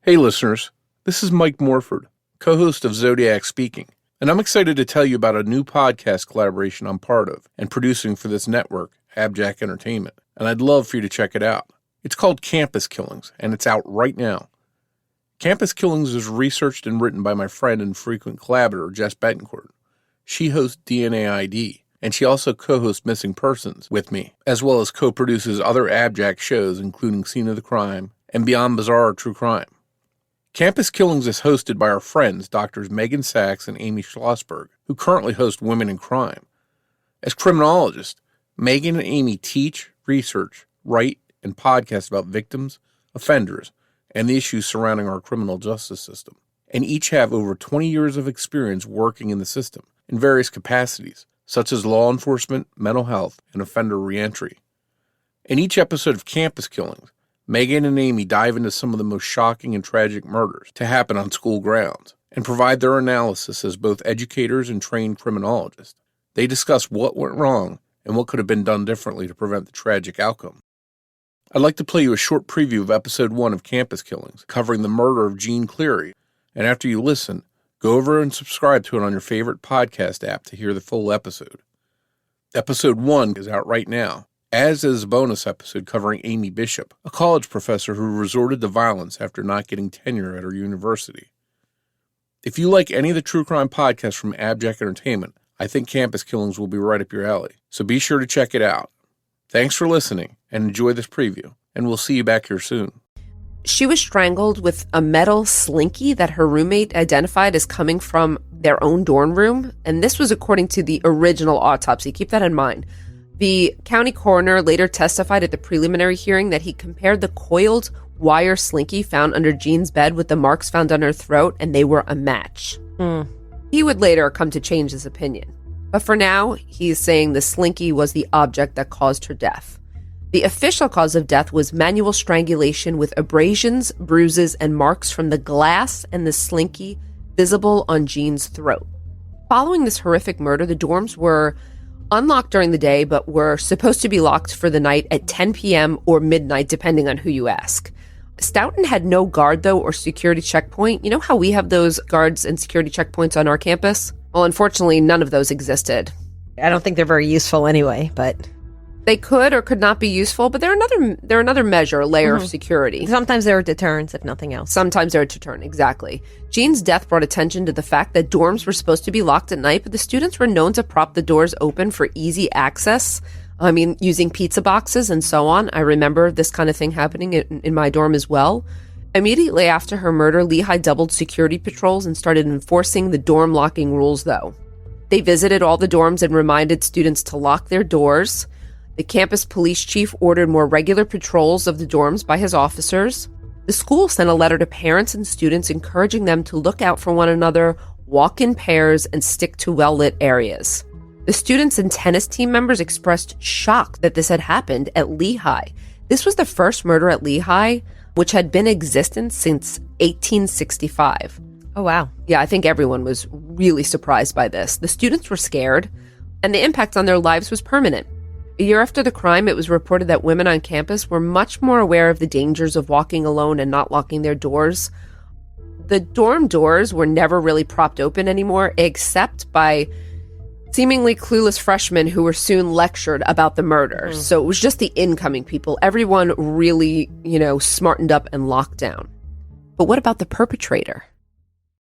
Hey listeners, this is Mike Morford, co-host of Zodiac Speaking, and I'm excited to tell you about a new podcast collaboration I'm part of and producing for this network, AbJack Entertainment, and I'd love for you to check it out. It's called Campus Killings, and it's out right now. Campus Killings is researched and written by my friend and frequent collaborator, Jess Betancourt. She hosts DNA ID, and she also co-hosts Missing Persons with me, as well as co-produces other AbJack shows, including Scene of the Crime and Beyond Bizarre True Crime. Campus Killings is hosted by our friends, Drs. Meghan Sacks and Amy Shlosberg, who currently host Women in Crime. As criminologists, Meghan and Amy teach, research, write, and podcast about victims, offenders, and the issues surrounding our criminal justice system, and each have over 20 years of experience working in the system in various capacities, such as law enforcement, mental health, and offender reentry. In each episode of Campus Killings, Meghan and Amy dive into some of the most shocking and tragic murders to happen on school grounds and provide their analysis as both educators and trained criminologists. They discuss what went wrong and what could have been done differently to prevent the tragic outcome. I'd like to play you a short preview of Episode 1 of Campus Killings, covering the murder of Jean Cleary, and after you listen, go over and subscribe to it on your favorite podcast app to hear the full episode. Episode 1 is out right now, as is a bonus episode covering Amy Bishop, a college professor who resorted to violence after not getting tenure at her university. If you like any of the true crime podcasts from AbJack Entertainment, I think Campus Killings will be right up your alley, so be sure to check it out. Thanks for listening, and enjoy this preview, and we'll see you back here soon. She was strangled with a metal slinky that her roommate identified as coming from their own dorm room, and this was according to the original autopsy. Keep that in mind. The county coroner later testified at the preliminary hearing that he compared the coiled wire slinky found under Jean's bed with the marks found on her throat, and they were a match. He would later come to change his opinion. But for now, he's saying the slinky was the object that caused her death. The official cause of death was manual strangulation with abrasions, bruises, and marks from the glass and the slinky visible on Jean's throat. Following this horrific murder, the dorms were unlocked during the day, but were supposed to be locked for the night at 10 p.m. or midnight, depending on who you ask. Stoughton had no guard, though, or security checkpoint. You know how we have those guards and security checkpoints on our campus? Well, unfortunately, none of those existed. I don't think they're very useful anyway, but they could or could not be useful, but they're another measure, layer of security. Sometimes they're deterrents, if nothing else. Sometimes they're a deterrent, exactly. Jean's death brought attention to the fact that dorms were supposed to be locked at night, but the students were known to prop the doors open for easy access. I mean, using pizza boxes and so on. I remember this kind of thing happening in my dorm as well. Immediately after her murder, Lehigh doubled security patrols and started enforcing the dorm locking rules, though. They visited all the dorms and reminded students to lock their doors. The campus police chief ordered more regular patrols of the dorms by his officers. The school sent a letter to parents and students encouraging them to look out for one another, walk in pairs, and stick to well-lit areas. The students and tennis team members expressed shock that this had happened at Lehigh. This was the first murder at Lehigh, which had been in existence since 1865. Oh, wow. Yeah, I think everyone was really surprised by this. The students were scared, and the impact on their lives was permanent. A year after the crime, it was reported that women on campus were much more aware of the dangers of walking alone and not locking their doors. The dorm doors were never really propped open anymore, except by seemingly clueless freshmen who were soon lectured about the murder. So it was just the incoming people. Everyone really, smartened up and locked down. But what about the perpetrator?